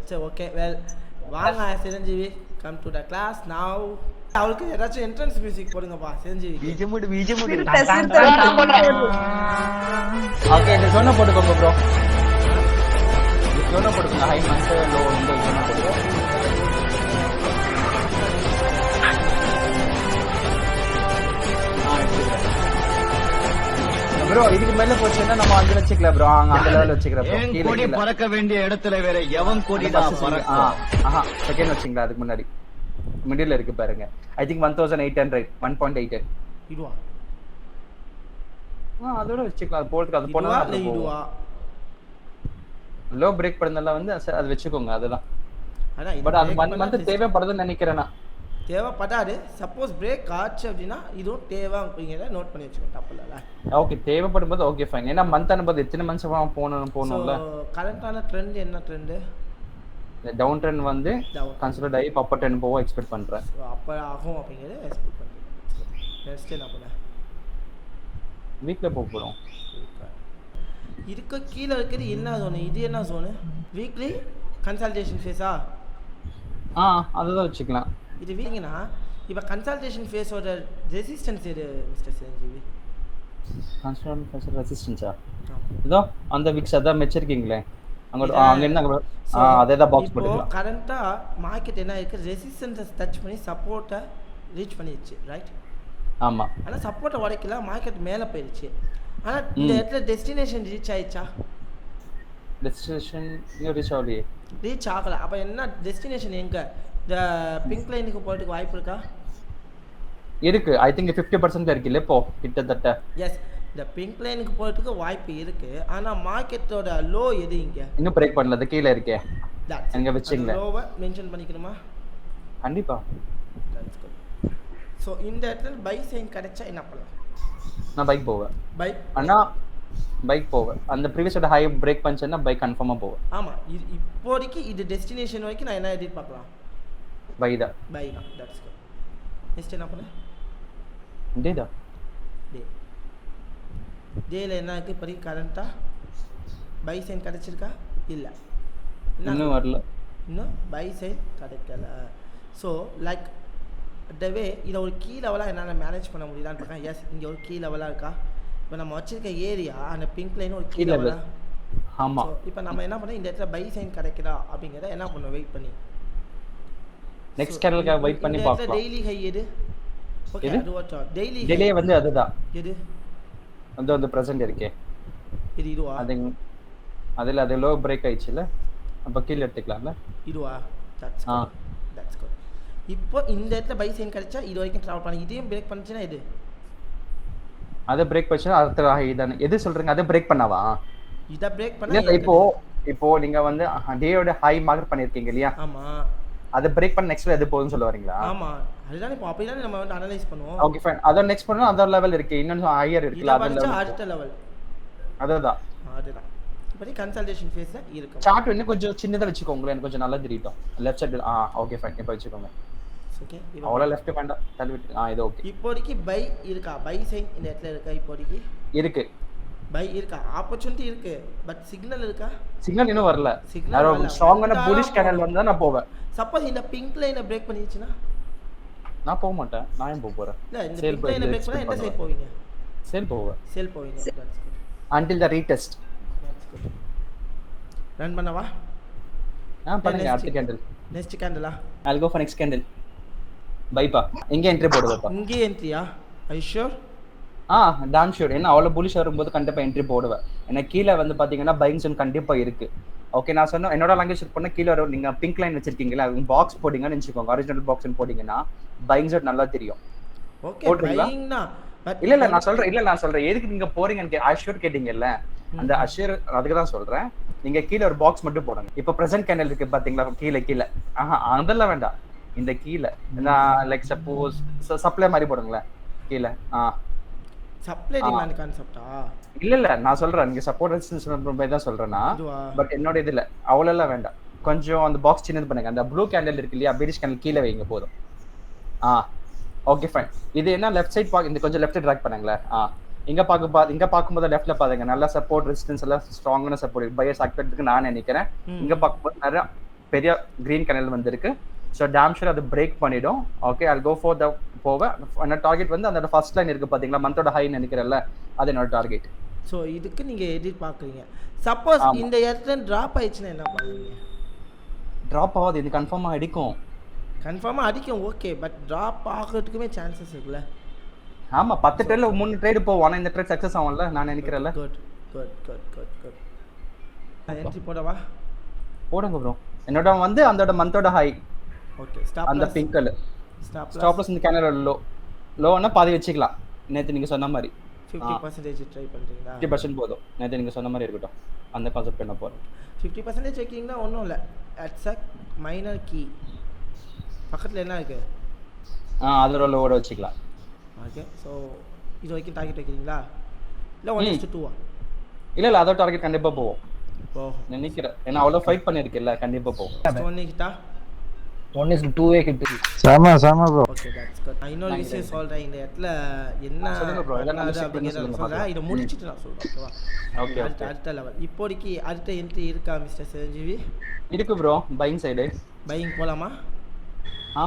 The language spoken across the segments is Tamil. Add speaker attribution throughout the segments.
Speaker 1: சரி ஓகே வெல் வாங்க Chiranjeevi come to the class now. அவளுக்கு ஏதாச்சும் என்ட்ரன்ஸ் மியூசிக் போடுங்கப்பா சிரஞ்சீவி.
Speaker 2: ஓகே இந்த ஜோனை போட்டுக்கோங்க ப்ரோ. ஜோனை போட்டுக்கோங்க. ஹை மந்த் லோ இந்த ஜோனை போட்டுக்கோங்க ப்ரோ. இதுக்கு மேல போச்சுன்னா நம்ம 5 வச்சுக்கலாம் ப்ரோ. அங்க அந்த லெவல் வச்சுக்கிறோம் ப்ரோ.
Speaker 3: கோடி பறக்க வேண்டிய இடத்துல வேற எவன் கோடி தான் பறக்கும்.
Speaker 2: செகண்ட் வச்சிங்களா? அதுக்கு முன்னாடி மிடில் இருக்கு பாருங்க. ஐ திங்க் 1800 1.8
Speaker 1: இதுவா?
Speaker 2: அதோட வச்சுக்கலாம். போல்ட் அது போனா
Speaker 1: இதுவா?
Speaker 2: லோ பிரேக் பண்ணதெல்லாம் வந்து அது வச்சுக்கோங்க. அதுதான்.
Speaker 1: பட்
Speaker 2: அது வந்து தேவைப்படுதுன்னு நினைக்கிறேன் நான்.
Speaker 1: தேவைப்படாது. சப்போஸ் பிரேக் ஆச்சு அப்படின்னா இதுவும் தேவை அப்படிங்கிறத நோட் பண்ணி வச்சுக்கோங்க. தப்பு இல்லைல்ல?
Speaker 2: ஓகே தேவைப்படும் போது ஓகே ஃபைன். ஏன்னா மந்த் அனுப்பது எத்தனை மந்த்ஸ் போகணும்ல.
Speaker 1: கரண்டான ட்ரெண்ட் என்ன ட்ரெண்டு?
Speaker 2: டவுன் ட்ரெண்ட் வந்து கன்சிடர் ஆகி அப்பர் ட்ரெண்ட் போக எக்ஸ்பெக்ட் பண்றேன்.
Speaker 1: அப்போ ஆகும் அப்படிங்கிறத எக்ஸ்பெக்ட் பண்ணுறேன். நெக்ஸ்ட் என்ன பண்ண
Speaker 2: வீக்ல போக போகிறோம்.
Speaker 1: இதுக்கு கீழே இருக்கிறது என்ன ஜோனு? இது என்ன ஜோனு? Weekly consultation ஃபேஸா?
Speaker 2: அதுதான் வச்சுக்கலாம்.
Speaker 1: இது வீங்கன்னா இப்போ கன்சல்டேஷன் ஃபேஸோட ரெசிஸ்டன்ஸ் எது மிஸ்டர் சிரஞ்சீவி?
Speaker 2: கன்சல்டேஷன் ஃபேஸ் ரெசிஸ்டன்ஸா? இதோ அந்த விக்ஸ் அதான் மெச்சிருக்கீங்களே அங்க என்ன அதே தான் பாக்ஸ் போட்டுக்கலாம்.
Speaker 1: கரண்டா மார்க்கெட் என்ன இருக்கு? ரெசிஸ்டன்ஸை டச் பண்ணி சப்போர்ட்டை ரீச் பண்ணிடுச்சு ரைட்?
Speaker 2: ஆமா.
Speaker 1: ஆனா சப்போர்ட்டை உடைக்கல, மார்க்கெட் மேலே போயிடுச்சு. ஆனா இந்த இடத்துல டெஸ்டினேஷன் ரீச் ஆயிடுச்சா?
Speaker 2: டெஸ்டினேஷன் ரீச் ஆகலையே.
Speaker 1: ரீச் ஆகல. அப்ப என்ன டெஸ்டினேஷன் எங்க? இந்த பிங்க் லைனுக்கு போறதுக்கு வாய்ப்பு இருக்கா?
Speaker 2: இருக்கு. ஐ திங்க் 50% இருக்கு இல்ல இப்போ கிட்டத்தட்ட.
Speaker 1: எஸ், இந்த பிங்க் லைனுக்கு போறதுக்கு வாய்ப்பு இருக்கு. ஆனா மார்க்கெட்டோட லோ எது இங்க?
Speaker 2: இன்னும் பிரேக் பண்ணல. அது கீழ இருக்கே. எங்க வெச்சிங்க?
Speaker 1: லோவை மென்ஷன் பண்ணிக்கணுமா?
Speaker 2: கண்டிப்பா.
Speaker 1: சோ இந்த இடத்துல பை சைன் கிடைச்சா என்ன பண்ணலாம்?
Speaker 2: நான் பைக் போவேன்.
Speaker 1: பைக்
Speaker 2: அண்ணா பைக் போவேன். அந்த ப்ரீவியஸோட ஹை பிரேக் பண்ணிச்சேன்னா பைக் கன்ஃபார்மா போவேன்.
Speaker 1: ஆமா. இப்போதைக்கு இது டெஸ்டினேஷன் வரைக்கும் நான் என்ன எடிட் பார்க்கலாம்?
Speaker 2: பை தான்.
Speaker 1: பை தான். That's good. நெக்ஸ்ட் என்ன பண்ண?
Speaker 2: டே தான்.
Speaker 1: டேல என்ன இருக்கு? பரி கரண்டா பை சைன் கிடைச்சிருக்கா? இல்ல.
Speaker 2: இன்னும் வரல.
Speaker 1: இன்னும் பை சைன் கிடைக்கல. ஸோ லைக் டவே இதை ஒரு கீ லெவலாக என்னால் மேனேஜ் பண்ண முடியுதான்னு பார்க்கேன். எஸ், இங்கே ஒரு கீ லெவலாக இருக்கா? இப்போ நம்ம வச்சிருக்க ஏரியா அந்த பிங்க் லைன் ஒரு கீ லெவலா?
Speaker 2: ஆமாம்.
Speaker 1: இப்போ நம்ம என்ன பண்ணோம்? இந்த இடத்துல பை சைன் கிடைக்குதா அப்படிங்கிறத என்ன பண்ணுவோம்? வெயிட் பண்ணி
Speaker 2: நெக்ஸ்ட் கேண்டலுக்காக வெயிட் பண்ணி பார்க்கலாம்.
Speaker 1: டெய்லி ஹை எது? ஓகே, அது வாட் டெய்லி
Speaker 2: டெய்லி வந்து அதுதான்.
Speaker 1: எது?
Speaker 2: அந்த பிரசன்ட் இருக்கே.
Speaker 1: இது இதுவா?
Speaker 2: அதில் அது லோ பிரேக் ஆயிடுச்சுல, அப்போ கீழே எடுத்துக்கலாம்ல.
Speaker 1: இதுவா? That's good. இப்போ இந்த இடத்துல பை சைன் கிடைச்சா இது வரைக்கும் ட்ராவல் பண்ணி இதையும் பிரேக் பண்ணுச்சுன்னா இது
Speaker 2: அதை பிரேக் பண்ணிச்சுன்னா அடுத்த ஹை தானே. எது சொல்றீங்க? அதை பிரேக் பண்ணவா?
Speaker 1: இதை பிரேக் பண்ணா
Speaker 2: இப்போ நீங்க வந்து டேயோட ஹை மார்க் பண்ணிருக்கீங்க இல்லையா?
Speaker 1: ஆமா.
Speaker 2: அதை பிரேக் பண்ண நெக்ஸ்ட் எது போகுதுன்னு சொல்ல வரீங்களா?
Speaker 1: ஆமா, அதுதான். இப்போ அப்படியே நம்ம வந்து அனலைஸ் பண்ணுவோம்.
Speaker 2: Okay fine. அத நெக்ஸ்ட் பண்ணா அதர் லெவல் இருக்கு. இன்னும் ஹையர் இருக்குல, அதர் லெவல்.
Speaker 1: அடுத்த லெவல்
Speaker 2: அதுதான்.
Speaker 1: இப்படி கன்சல்டேஷன் ஃபேஸ்ல இருக்கு.
Speaker 2: சார்ட் இன்னும் கொஞ்சம் சின்னதா வெச்சுக்கோங்க. எனக்கு கொஞ்சம் நல்லா தெரியட்டும். Left side. Okay fine. இப்போ வெச்சுக்கோங்க.
Speaker 1: ஓகே.
Speaker 2: அவ்வளோ லெஃப்ட் வேண்டாம். தள்ளி விட்டு. இது ஓகே.
Speaker 1: இப்போதைக்கு பை இருக்கா? பை சைன் இந்த இடத்துல இருக்கா? இப்போதைக்கு இருக்கு.
Speaker 2: பை
Speaker 1: இருக்கா? ஆப்பர்ச்சுனிட்டி இருக்கு. பட் சிக்னல் இருக்கா?
Speaker 2: சிக்னல் இன்னும் வரல. சிக்னல் ஸ்ட்ராங்கான புலிஷ் கேண்டல் வந்தா நான் போவேன்.
Speaker 1: சப்போஸ் இந்த பிங்க் லைனை பிரேக் பண்ணிடுச்சுனா
Speaker 2: நான் போக மாட்டேன். நான் ஏன் போக போறேன்?
Speaker 1: இல்ல, இந்த பிங்க் லைனை பிரேக் பண்ணா என்ன சைடு போவீங்க?
Speaker 2: சேல் போவேன்.
Speaker 1: சேல் போவீங்க. That's good.
Speaker 2: until the retest.
Speaker 1: That's good. Run பண்ணவா?
Speaker 2: பண்ணுங்க. அடுத்த candle.
Speaker 1: Next candela?
Speaker 2: I'll go for next candle. பைப்பா. இங்க என்ட்ரி போடுவேப்பா.
Speaker 1: இங்க என்ட்ரியா? ஐ ஷூர்?
Speaker 2: Tom sure. ஏன்னா அவ்வளோ புலிஷ் வரும்போது கண்டிப்பா என்ட்ரி போடுவேன். ஏன்னா கீழே வந்து பாத்தீங்கன்னா பையிங் ஜோன் கண்டிப்பா இருக்கு. ஓகே, நான் சொன்ன என்னோட லாங்குவேஜ் பண்ண கீழே வரும். நீங்க பிங்க் லைன் வச்சிருக்கீங்களா, பாக்ஸ் போடிங்கன்னு நினைச்சுக்கோங்க. ஒரிஜினல் பாக்ஸ் போடிங்கன்னா பையிங் ஜோன் நல்லா தெரியும்.
Speaker 1: ஓகே, பையிங்னா
Speaker 2: இல்ல நான் சொல்றேன் எதுக்கு நீங்க போறீங்கன்னு அஷ்யூர் கேட்டீங்கல்ல, அந்த அஷ்யூர் அதுக்கு தான் சொல்றேன். நீங்க கீழே ஒரு பாக்ஸ் மட்டும் போடுங்க. இப்போ பிரசன்ட் கேண்டல் இருக்கு பாத்தீங்களா கீழே. அதெல்லாம் வேண்டாம். இந்த கீழே நான் லைக் சப்போஸ் சப்ளை மாதிரி போடுங்களேன் கீழே.
Speaker 1: சப்ளை டிமாண்ட் கான்செப்டா?
Speaker 2: இல்ல நான் சொல்றேன். நீங்க சப்போர்ட் ரெசிஸ்டன்ஸ் தான் சொல்றேன்னா, பட் என்னோட இதுல அவ்வளவு வேண்டாம். கொஞ்சம் அந்த பாக்ஸ் சின்னது பண்ணுங்க. அந்த ப்ளூ கேண்டில் இருக்கு இல்லையா, பெரிஷ் கேண்டில் கீழே வைங்க போதும். Okay fine. இது என்ன லெஃப்ட் சைட் இந்த கொஞ்சம் லெஃப்ட் ட்ராக் பண்ணுங்களேன். இங்க பாக்கும்போது லெஃப்ட்ல பாருங்க, நல்ல சப்போர்ட் ரெசிஸ்டன்ஸ் எல்லாம் ஸ்ட்ராங்கான சப்போர்ட் பையர்ஸ் ஆக்டிவேட்டுக்கு நான் நினைக்கிறேன். இங்க பாக்கும்போது நிறைய பெரிய கிரீன் கேண்டில் வந்திருக்கு. ஸோ டேம் ஷூர் அது பிரேக் பண்ணிடும். Okay, I go for the போவேன். என்னோட டார்கெட் வந்து அந்த ஃபர்ஸ்ட் லைன் இருக்கு பாத்தீங்களா, மந்தோட ஹை நினைக்கிறேன்ல, அது என்னோட டார்கெட்.
Speaker 1: ஸோ இதுக்கு நீங்க எதிர்பார்க்குறீங்க. சப்போஸ் இந்த இடத்துல டிராப் ஆயிடுச்சுன்னா என்ன பண்ணுவீங்க?
Speaker 2: டிராப் ஆகாது, இது கன்ஃபார்மாக அடிக்கும்.
Speaker 1: கன்ஃபார்மாக அடிக்கும், ஓகே. பட் டிராப் ஆகிறதுக்குமே சான்சஸ் இருக்குல்ல.
Speaker 2: ஆமா, 10 ட்ரேட்ல 3 ட்ரேட் போவோம். ஆனா இந்த ட்ரேட் சக்சஸ் ஆகும்ல நான் நினைக்கிறேன்ல.
Speaker 1: Good good good good good. Entry போடவா?
Speaker 2: போடுங்க ப்ரோ. என்னோட வந்து அந்த மந்தோட ஹை.
Speaker 1: ஓகே, ஸ்டாப்
Speaker 2: அந்த பிங்க் கலர் ஸ்டாப் லாஸ் இந்த கேண்டில் லோனா பாதி வச்சுக்கலாம். நேத்து நீங்க சொன்ன மாதிரி
Speaker 1: 50% ட்ரை பண்றீங்களா?
Speaker 2: 50% போதும். நேத்து நீங்க சொன்ன மாதிரி இருக்கட்டும். அந்த கான்செப்ட் என்ன போறோம்.
Speaker 1: 50% வைக்கீங்கன்னா ஒன்றும் இல்லை. It's a minor key. பக்கத்தில் என்ன இருக்கு?
Speaker 2: அதோட லோவோட வச்சுக்கலாம்.
Speaker 1: ஓகே, ஸோ இது வரைக்கும் டார்கெட் வைக்கிறீங்களா? இல்லை 1:2
Speaker 2: இல்லை அதோட டார்கெட் கண்டிப்பாக போவோம்
Speaker 1: நினைக்கிறேன்.
Speaker 2: ஏன்னா அவ்வளோ ஃபைட் பண்ணியிருக்கேன்ல, கண்டிப்பாக போவோம்.
Speaker 4: 1:2 கிட்ட.
Speaker 1: சாமா ப்ரோ. Okay, that's good. நான் இன்னொரு விஷயம் சொல்றேன். இந்த இடத்துல என்ன
Speaker 2: சொல்லுங்க ப்ரோ, இதெல்லாம்
Speaker 1: அப்படிங்கறத சொல்றேன். இத முடிச்சிட்டு நான் சொல்றேன். ஓகேவா? ஓகே, அடுத்த லெவல். இப்போதைக்கு அடுத்த என்ட்ரி இருக்கா மிஸ்டர் சிரஞ்சீவி?
Speaker 2: இருக்கு ப்ரோ. Buying side.
Speaker 1: பையிங் போலாமா?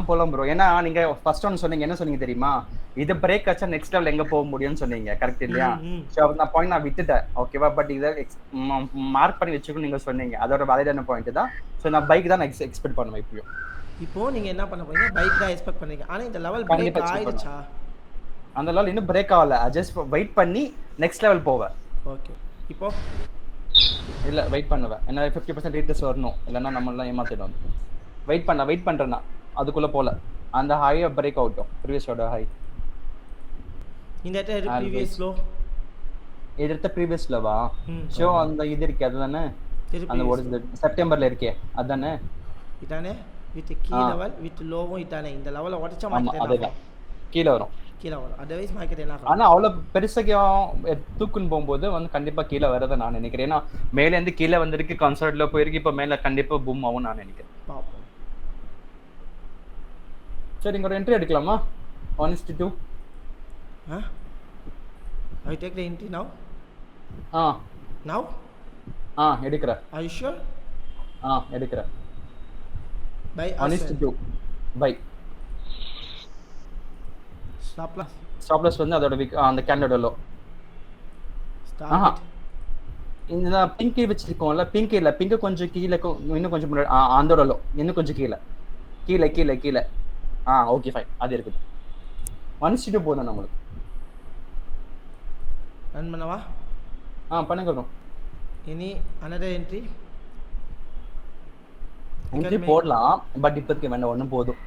Speaker 2: போலாம் ப்ரோ. ஏன்னா நீங்க ஃபர்ஸ்ட் ஒன் சொன்னீங்க, என்ன சொன்னீங்க தெரியுமா? இது பிரேக் ஆச்சா நெக்ஸ்ட் லெவல் எங்க போக முடியும்னு சொன்னீங்க, கரெக்ட் இல்லையா? சோ அந்த பாயிண்ட் நான் விட்டுட்டேன். ஓகேவா? பட் இத மார்க் பண்ணி வெச்சுக்கணும் நீங்க சொன்னீங்க. அதோட வேலிடான பாயிண்ட் தான். சோ நான் பைக் தான் எக்ஸ்பெக்ட் பண்ணுவேன் இப்பயும்.
Speaker 1: இப்போ நீங்க என்ன பண்ண போறீங்க? பைக் தான் எக்ஸ்பெக்ட் பண்ணீங்க. ஆனா இந்த லெவல் பிரேக் ஆயிடுச்சா?
Speaker 2: அந்த லெவல் இன்னும் பிரேக் ஆகல. ஜஸ்ட் வெயிட் பண்ணி நெக்ஸ்ட் லெவல் போவேன்.
Speaker 1: ஓகே, இப்போ
Speaker 2: இல்ல வெயிட் பண்ணுவேன். ஏன்னா 50% ரீட்ரஸ் வரணும், இல்லன்னா நம்ம எல்லாம் ஏமாத்திடுவோம். வெயிட் பண்றேன்னா அதுக்குள்ள போல அந்த ஹைய பிரேக் ஆகட்டும். ப்ரீவியஸோட ஹை
Speaker 1: இந்த இடத்துல ப்ரீவியஸ் லோ
Speaker 2: எடுத்த ப்ரீவியஸ் லோவா? ஷோ அந்த இது இருக்கு அதுதானே, அந்த ஒரு செப்டம்பர்ல இருக்கே அதானே?
Speaker 1: இதானே வித் கீ லெவல் வித் லோவும் இதானே. இந்த லெவல உடைச்ச மார்க்கெட்
Speaker 2: அதுதான் கீழ வரும்.
Speaker 1: அதர்வைஸ் மார்க்கெட் என்ன ஆகும்?
Speaker 2: ஆனா அவ்வளவு பெருசா தூக்குன்னு போகும்போது வந்து கண்டிப்பா கீழ வரத நான் நினைக்கிறேன். ஏன்னா மேல இருந்து கீழ வந்திருக்கு, கான்சர்ட்ல போயிருக்கு, இப்ப மேல கண்டிப்பா பூம் ஆகும் நான் நினைக்கிறேன்.
Speaker 1: பாப்போம்.
Speaker 2: சரி, இங்க ஒரு என்ட்ரி எடுக்கலாமா? 1:2.
Speaker 1: I take the entry now. Now?
Speaker 2: எடுக்கிறேன்.
Speaker 1: Are you sure?
Speaker 2: எடுக்கிறேன்.
Speaker 1: Buy
Speaker 2: 1:2. Buy. Stop loss வந்து அதோட அந்த கேண்டோட லோ. இந்த பிங்க் வச்சிருக்கோம்ல, பிங்க் இல்ல, பிங்க் கொஞ்சம் கீழ, இன்னும் கொஞ்சம் முன்னாடி, அதோட லோ இன்னும் கொஞ்சம் கீழ. ஓகே ஃபைன், அது இருக்குது. 1:2 போதும் நம்மளுக்கு.
Speaker 1: ரன் பண்ணவா?
Speaker 2: பண்ணுங்க ப்ரோ.
Speaker 1: இனி another entry
Speaker 2: போடலாம், பட் இப்போதைக்கு வேண்டாம், ஒன்றும் போதும்.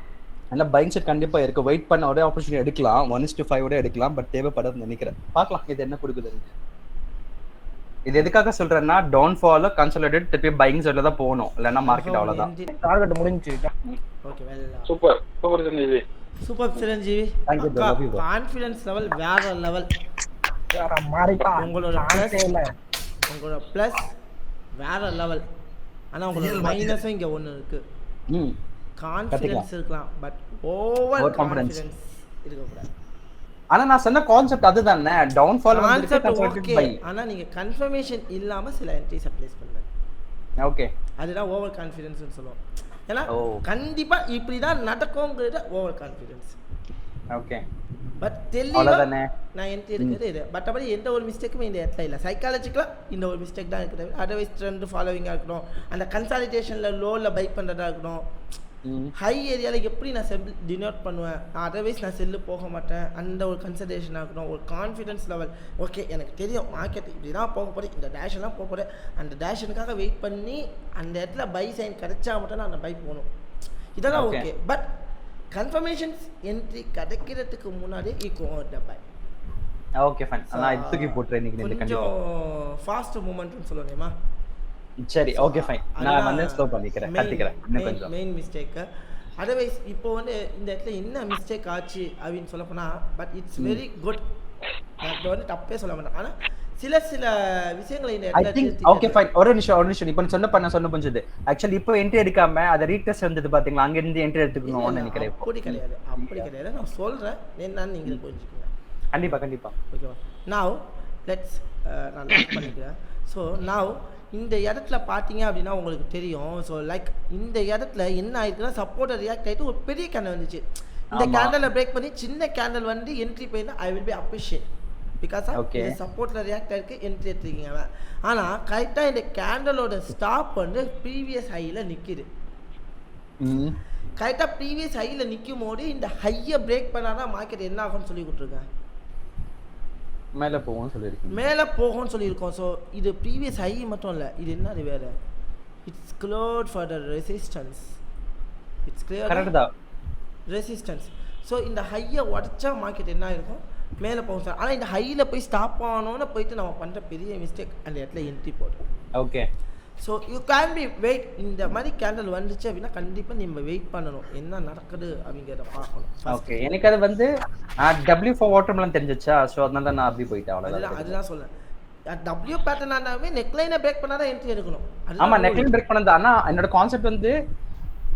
Speaker 2: ஏன்னா பையிங் செட் கண்டிப்பா இருக்கு. வெயிட் பண்ண ஒரே ஆப்பர்ச்சுனிட்டி எடுக்கலாம், 1:5 எடுக்கலாம், பட் தேவைப்படாதுன்னு நினைக்கிறேன். பார்க்கலாம் இது என்ன கொடுக்குது. இது எதுக்காக சொல்றேன்னா, டவுன் ஃபால் கன்சாலிடேட் திருப்பி பையிங் சைடுல தான் போகணும், இல்லைன்னா மார்க்கெட் அவ்வளவுதான்.
Speaker 4: டார்கெட் முடிஞ்சிச்சு.
Speaker 1: Okay, well
Speaker 2: super
Speaker 1: Chiranjeevi. Confidence level வேற லெவல். உங்களோட ப்ளஸ் வேற லெவல். ஆனா உங்களோட மைனஸும் இங்க ஒண்ணு இருக்கு. கான்ஃபிடன்ஸ் இருக்கலாம், பட் ஓவர் கான்ஃபிடன்ஸ் இருக்க கூடாது.
Speaker 2: ஆனா நான் சொன்ன கான்செப்ட் அதுதானே, டவுன் ஃபால் வந்து கன்சாலிடேட் பை.
Speaker 1: ஆனா நீங்க கன்ஃபர்மேஷன் இல்லாம சில என்ட்ரிஸ் அப்ளை பண்ணுங்க. ஓகே, அதுதான் ஓவர் கான்ஃபிடன்ஸ் னு சொல்லுவோம். ஏன்னா கண்டிப்பா இப்படி தான் நடக்கும்ங்கிறது ஓவர் கான்ஃபிடன்ஸ். ஓகே, பட் தெளிவா நான் என்ட்ரி எடுக்கிறது இது. பட் அப்படி எந்த ஒரு மிஸ்டேக்குமே இந்த இடத்துல இல்லை. சைக்காலஜிக்கலா இந்த ஒரு மிஸ்டேக் தான் இருக்குது. அதர்வைஸ் ட்ரெண்ட் ஃபாலோவிங்கா இருக்கணும், அந்த கன்சாலிடேஷன்ல லோல பை பண்றதா இருக்கணும், ஹை ஏரியால எப்படி நான் செல் டினோட் பண்ணுவேன், அதர்வைஸ் நான் செல்லு போக மாட்டேன், அந்த ஒரு கன்சல்டேஷனாக இருக்கணும், ஒரு கான்ஃபிடன்ஸ் லெவல். ஓகே, எனக்கு தெரியும் மார்க்கெட் இப்படி தான் போக போகிறேன், இந்த டேஷ் எல்லாம் போக போகிறேன், அந்த டேஷனுக்காக வெயிட் பண்ணி அந்த இடத்துல பை சைன் கிடைச்சா மட்டும் நான் அந்த பை போகணும், இதெல்லாம் ஓகே. பட் கன்ஃபர்மேஷன்ஸ் என்ட்ரி கிடைக்கிறதுக்கு முன்னாடி பை.
Speaker 2: ஓகே ஃபைன், நான் இதுக்கு போட்றேன் இன்னைக்கு இந்த கண்டிப்பா
Speaker 1: கொஞ்சம் ஃபாஸ்ட் மூவ்மெண்ட்னு சொல்லுவேமா?
Speaker 2: சரி, ஓகே ஃபைன், நான் வந்து ஸ்லோ பண்ணிக்கிறேன், கத்திக்கிறேன் இன்னும் கொஞ்சம்.
Speaker 1: Main mistake. அதர்வைஸ் இப்போ வந்து இந்த இடத்துல என்ன மிஸ்டேக் ஆச்சு அப்படின்னு சொல்ல போனா, பட் இட்ஸ் வெரி குட். நான் வந்து தப்பே சொல்ல மாட்டேன், ஆனா சில விஷயங்களை இந்த இடத்துல
Speaker 2: ஓகே ஃபைன். ஒரு நிமிஷம் இப்போ சொன்ன புரிஞ்சது. ஆக்சுவலி இப்போ என்ட்ரி எடுக்காம அத ரீடெஸ்ட் வந்தது பாத்தீங்களா, அங்க இருந்து என்ட்ரி எடுத்துக்கணும்னு நினைக்கிறேன்.
Speaker 1: அப்படி கிடையாது, நான் சொல்றேன் என்னன்னு நீங்க புரிஞ்சுக்கங்க.
Speaker 2: கண்டிப்பா
Speaker 1: ஓகேவா? நவ லெட்ஸ் நான் லாக் பண்ணிக்கிறேன். ஸோ நவ் இந்த இடத்துல பார்த்தீங்க அப்படின்னா உங்களுக்கு தெரியும். ஸோ லைக் இந்த இடத்துல என்ன ஆயிருக்குன்னா சப்போர்ட்டர் ரியாக்ட் ஆகிட்டு ஒரு பெரிய கேண்டல் வந்துச்சு. இந்த கேண்டலை பிரேக் பண்ணி சின்ன கேண்டல் வந்து என்ட்ரி போயிருந்தா I will be appreciate because இந்த சப்போர்ட்டில் ரியாக்ட் ஆகிருக்கு என்ட்ரி எடுத்துருக்கீங்க. ஆனால் கரெக்டாக இந்த கேண்டலோட ஸ்டாப் வந்து ப்ரீவியஸ் ஹையில் நிற்கிது. கரெக்டாக ப்ரீவியஸ் ஹையில் நிற்கும் போது இந்த ஹையை பிரேக் பண்ணாதான் மார்க்கெட் என்ன ஆகும்னு சொல்லி கொடுத்துருக்கேன்.
Speaker 2: மேலே போகும்னு சொல்லியிருக்கோம்.
Speaker 1: மேலே போகும்னு சொல்லியிருக்கோம். ஸோ இது ப்ரீவியஸ் ஹை மட்டும் இல்லை, இது என்னது வேறு, it's cloud for the resistance. It's clear resistance. So இந்த ஹையை உடச்சா மார்க்கெட் என்ன இருக்கும், மேலே போகும் சார். ஆனால் இந்த ஹையில் போய் ஸ்டாப் ஆனோன்னு போயிட்டு நம்ம பண்ணுற பெரிய மிஸ்டேக் அந்த இடத்துல என்ட்ரி போடும்.
Speaker 2: Okay.
Speaker 1: So you can be wait. இந்த மாதிரி கேண்டல் வந்துச்சு அப்படின்னா கண்டிப்பாக நம்ம வெயிட் பண்ணணும், என்ன நடக்குது அப்படிங்கிறத பார்க்கணும்.
Speaker 2: ஓகே. எனக்கு அது வந்து W4 வாட்டர்மெலன் தெரிஞ்சிச்சா, ஸோ அதனால நான் அப்படி போயிட்டேன்.
Speaker 1: அதுதான் சொல்லேன். W பேட்டர்ன் ஆனாவே நெக்லைனை பிரேக் பண்ணாதான் என்ட்ரி எடுக்கணும்.
Speaker 2: ஆமாம், நெக்லைன் பிரேக் பண்ணது. ஆனால் என்னோட கான்செப்ட் வந்து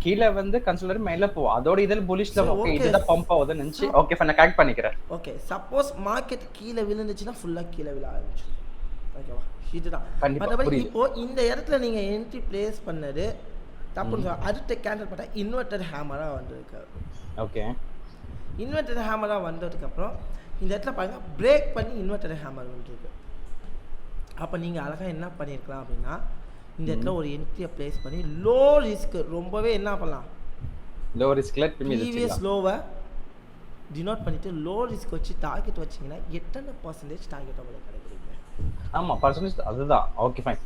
Speaker 2: கீழே வந்து கன்சிடர் மேலே போவோம். அதோட இதில் புலிஷ்ல ஓகே இதுதான் பம்ப் ஆகுதுன்னு நினச்சி ஓகே நான் கரெக்ட் பண்ணிக்கிறேன்.
Speaker 1: ஓகே, சப்போஸ் மார்க்கெட் கீழே விழுந்துச்சுன்னா ஃபுல்லாக கீழே விழ ஆரம்பிச்சு. ஓகேவா, இதுதான். மற்றபடி இப்போ இந்த இடத்துல நீங்கள் என்ட்ரி பிளேஸ் பண்ணது தப்புன்னு சொல்ல. அடுத்த கேண்டல் பார்த்தா இன்வெர்டட் ஹேமராக வந்திருக்கு.
Speaker 2: ஓகே,
Speaker 1: இன்வெர்டட் ஹேமராக வந்ததுக்கப்புறம் இந்த இடத்துல பாருங்கள் பிரேக் பண்ணி இன்வெர்டட் ஹேமர் வந்துருக்கு. அப்போ நீங்கள் அழகாக என்ன பண்ணியிருக்கலாம் அப்படின்னா இந்த இடத்துல ஒரு என்ட்ரியை பிளேஸ் பண்ணி லோ ரிஸ்க் ரொம்பவே என்ன பண்ணலாம்,
Speaker 2: லோ ரிஸ்க்ல
Speaker 1: ப்ரீவியஸ் லோவை டினோட் பண்ணிவிட்டு லோ ரிஸ்க் வச்சு டார்கெட் வச்சிங்கன்னா எத்தனை % டார்கெட் உங்களுக்கு கிடைக்கிறீங்க.
Speaker 2: ஆமாம், பர்சன்டேஜ் அதுதான். Okay fine.